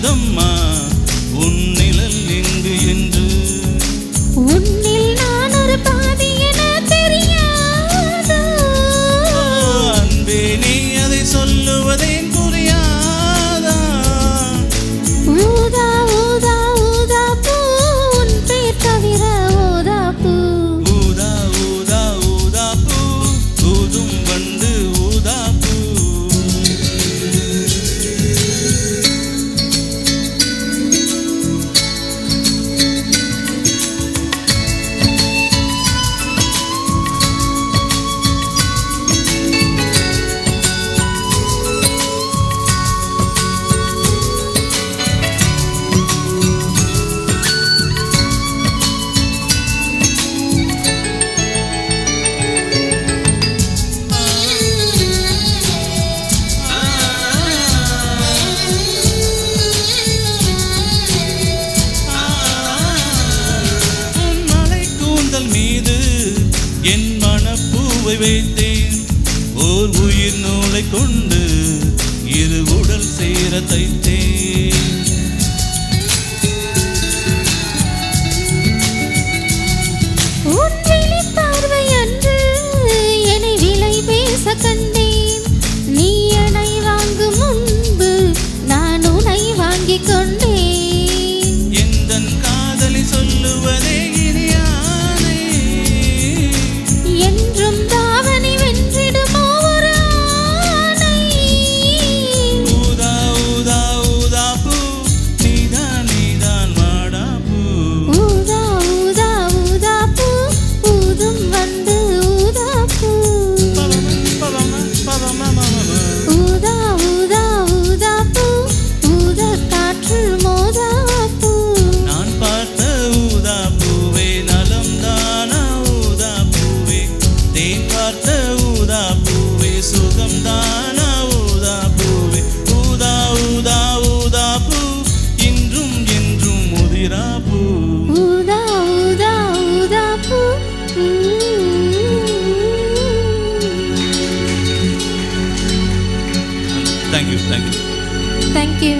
தெரியாதம்மா உன் நிழல் எங்கு என்று. உன்னில் நான் ஒரு பாதி என தெரியாதா? அன்பே நீ அதை சொல்லுவதேன் புரியாதா? ஊதா ஊதா ஊதா பூ உன் பேர் தவிர ஊதா பூ. ஊதா ஊதா ஊதா பூ ஊதும் வண்டு ஊதா பூ. மீது என் மனப்பூவை வைத்தேன். ஓர் உயிர் நூலை கொண்டு இரு உடல் சேர தைத்தேன். உன் விழி பார்வை அன்று என்னை விலை பேச கண்டேன். நீ என்னை வாங்கும் முன்பு நான் உன்னை வாங்கிக் கொண்டேன். எந்தன் காதலி சொல்லுவதே இனியானே. என்றும் தாவணி வென்றிடுமோ ஒரு ஆணை. ஊதா ஊதா ஊதா பூ நீதான் நீதான் வாடா பூ. ஊதா ஊதா ஊதா பூ ஊதும் வந்து ஊதா பூ. ஊதா ஊதா ஊதா பூ ஊத காற்று மோதா பூ. நான் பார்த்த ஊதா பூவே நலம் தானா ஊதா பூவே. தேன் பார்த்த ஊதா பூவே சுகம் தானா ஊதா பூவே. ஊதா ஊதா ஊதா பூ இன்றும் என்றும் முதிரா பூ. ஊதா ஊதா ஊதா பூ. Thank you thank you. Thank you.